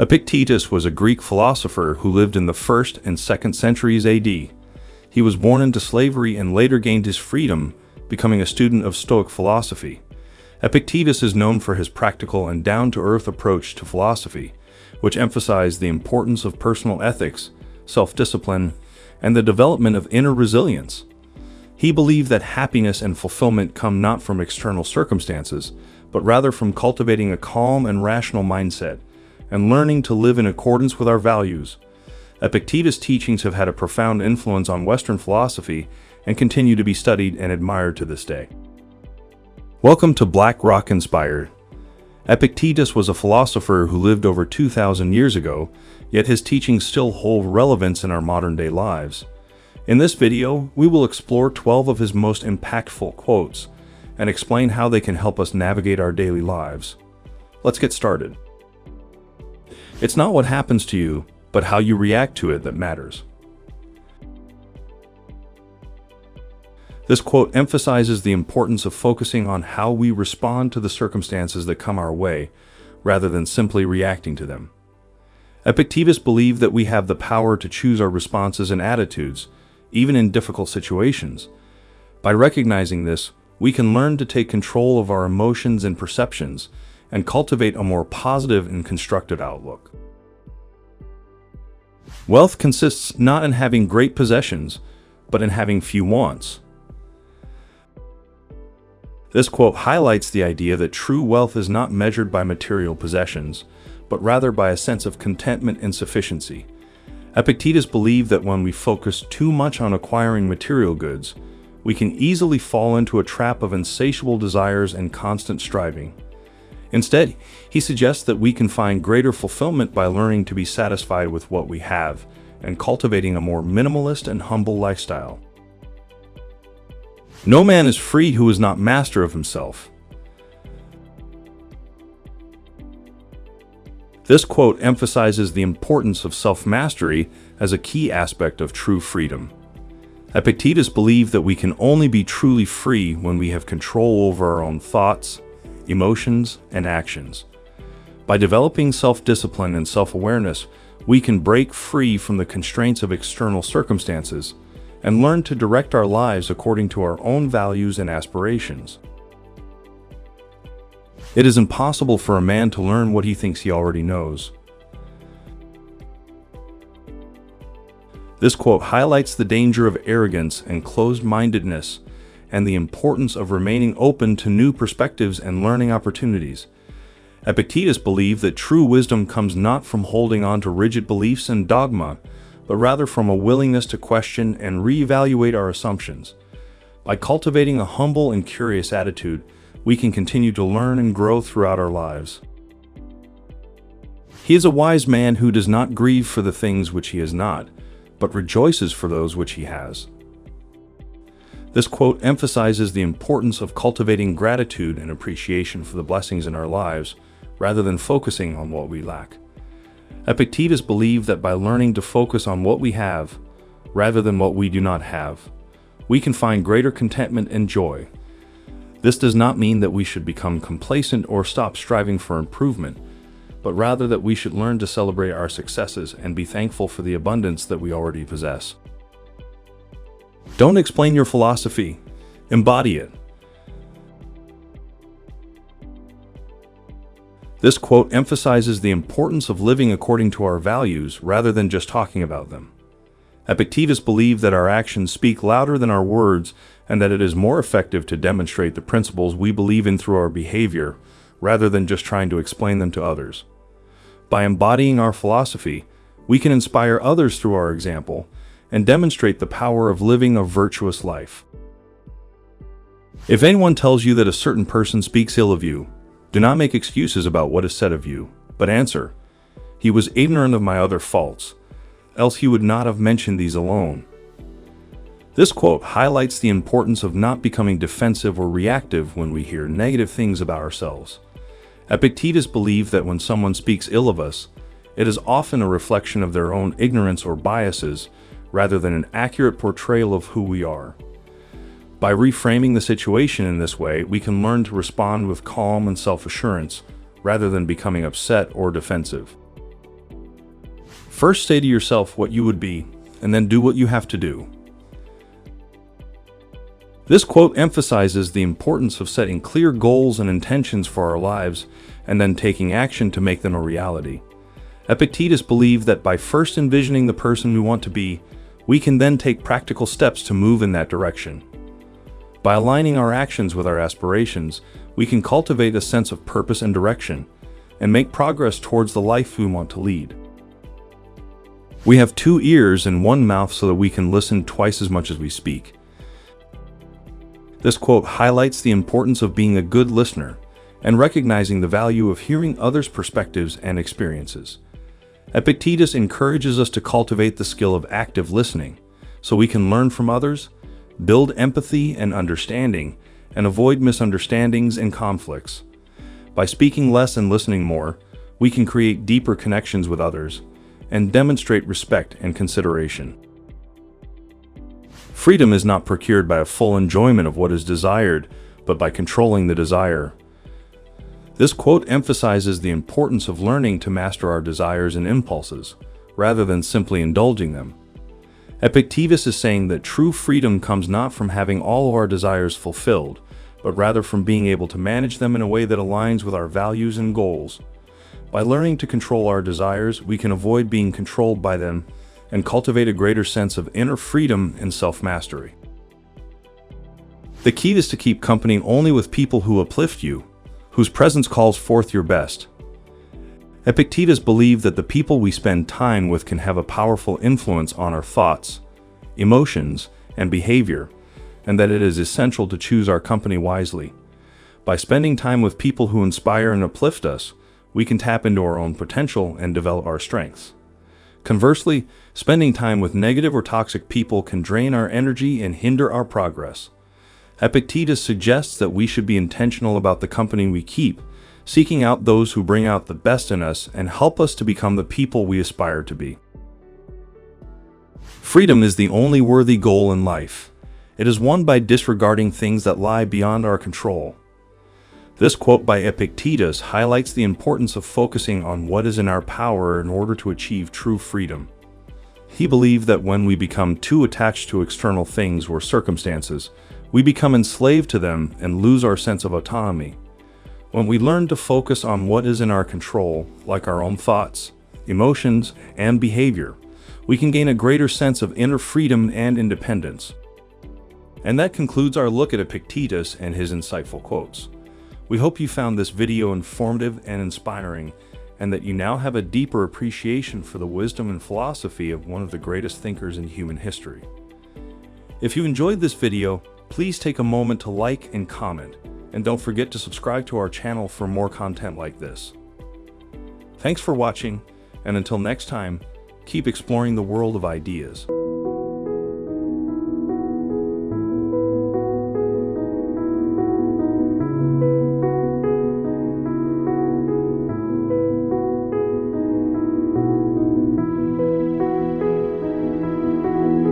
Epictetus was a Greek philosopher who lived in the 1st and 2nd centuries AD. He was born into slavery and later gained his freedom, becoming a student of Stoic philosophy. Epictetus is known for his practical and down-to-earth approach to philosophy, which emphasized the importance of personal ethics, self-discipline, and the development of inner resilience. He believed that happiness and fulfillment come not from external circumstances, but rather from cultivating a calm and rational mindset, and learning to live in accordance with our values. Epictetus' teachings have had a profound influence on Western philosophy and continue to be studied and admired to this day. Welcome to Black Rock Inspired. Epictetus was a philosopher who lived over 2,000 years ago, yet his teachings still hold relevance in our modern-day lives. In this video, we will explore 12 of his most impactful quotes and explain how they can help us navigate our daily lives. Let's get started. It's not what happens to you, but how you react to it that matters. This quote emphasizes the importance of focusing on how we respond to the circumstances that come our way, rather than simply reacting to them. Epictetus believed that we have the power to choose our responses and attitudes, even in difficult situations. By recognizing this, we can learn to take control of our emotions and perceptions, and cultivate a more positive and constructive outlook. Wealth consists not in having great possessions, but in having few wants. This quote highlights the idea that true wealth is not measured by material possessions, but rather by a sense of contentment and sufficiency. Epictetus believed that when we focus too much on acquiring material goods, we can easily fall into a trap of insatiable desires and constant striving. Instead, he suggests that we can find greater fulfillment by learning to be satisfied with what we have and cultivating a more minimalist and humble lifestyle. No man is free who is not master of himself. This quote emphasizes the importance of self-mastery as a key aspect of true freedom. Epictetus believed that we can only be truly free when we have control over our own thoughts, emotions, and actions. By developing self-discipline and self-awareness, we can break free from the constraints of external circumstances and learn to direct our lives according to our own values and aspirations. It is impossible for a man to learn what he thinks he already knows. This quote highlights the danger of arrogance and closed-mindedness, and the importance of remaining open to new perspectives and learning opportunities. Epictetus believed that true wisdom comes not from holding on to rigid beliefs and dogma, but rather from a willingness to question and reevaluate our assumptions. By cultivating a humble and curious attitude, we can continue to learn and grow throughout our lives. He is a wise man who does not grieve for the things which he has not, but rejoices for those which he has. This quote emphasizes the importance of cultivating gratitude and appreciation for the blessings in our lives, rather than focusing on what we lack. Epictetus believed that by learning to focus on what we have, rather than what we do not have, we can find greater contentment and joy. This does not mean that we should become complacent or stop striving for improvement, but rather that we should learn to celebrate our successes and be thankful for the abundance that we already possess. Don't explain your philosophy, embody it. This quote emphasizes the importance of living according to our values rather than just talking about them. Epictetus believed that our actions speak louder than our words and that it is more effective to demonstrate the principles we believe in through our behavior rather than just trying to explain them to others. By embodying our philosophy, we can inspire others through our example and demonstrate the power of living a virtuous life. If anyone tells you that a certain person speaks ill of you, do not make excuses about what is said of you, but answer, "He was ignorant of my other faults, else he would not have mentioned these alone." This quote highlights the importance of not becoming defensive or reactive when we hear negative things about ourselves. Epictetus believed that when someone speaks ill of us, it is often a reflection of their own ignorance or biases, rather than an accurate portrayal of who we are. By reframing the situation in this way, we can learn to respond with calm and self-assurance, rather than becoming upset or defensive. First say to yourself what you would be, and then do what you have to do. This quote emphasizes the importance of setting clear goals and intentions for our lives and then taking action to make them a reality. Epictetus believed that by first envisioning the person we want to be, we can then take practical steps to move in that direction. By aligning our actions with our aspirations, we can cultivate a sense of purpose and direction, and make progress towards the life we want to lead. We have 2 ears and 1 mouth so that we can listen twice as much as we speak. This quote highlights the importance of being a good listener and recognizing the value of hearing others' perspectives and experiences. Epictetus encourages us to cultivate the skill of active listening so we can learn from others, build empathy and understanding, and avoid misunderstandings and conflicts. By speaking less and listening more, we can create deeper connections with others and demonstrate respect and consideration. Freedom is not procured by a full enjoyment of what is desired, but by controlling the desire. This quote emphasizes the importance of learning to master our desires and impulses, rather than simply indulging them. Epictetus is saying that true freedom comes not from having all of our desires fulfilled, but rather from being able to manage them in a way that aligns with our values and goals. By learning to control our desires, we can avoid being controlled by them and cultivate a greater sense of inner freedom and self-mastery. The key is to keep company only with people who uplift you, whose presence calls forth your best. Epictetus believed that the people we spend time with can have a powerful influence on our thoughts, emotions, and behavior, and that it is essential to choose our company wisely. By spending time with people who inspire and uplift us, we can tap into our own potential and develop our strengths. Conversely, spending time with negative or toxic people can drain our energy and hinder our progress. Epictetus suggests that we should be intentional about the company we keep, seeking out those who bring out the best in us and help us to become the people we aspire to be. Freedom is the only worthy goal in life. It is won by disregarding things that lie beyond our control. This quote by Epictetus highlights the importance of focusing on what is in our power in order to achieve true freedom. He believed that when we become too attached to external things or circumstances, we become enslaved to them and lose our sense of autonomy. When we learn to focus on what is in our control, like our own thoughts, emotions, and behavior, we can gain a greater sense of inner freedom and independence. And that concludes our look at Epictetus and his insightful quotes. We hope you found this video informative and inspiring, and that you now have a deeper appreciation for the wisdom and philosophy of one of the greatest thinkers in human history. If you enjoyed this video, please take a moment to like and comment, and don't forget to subscribe to our channel for more content like this. Thanks for watching, and until next time, keep exploring the world of ideas.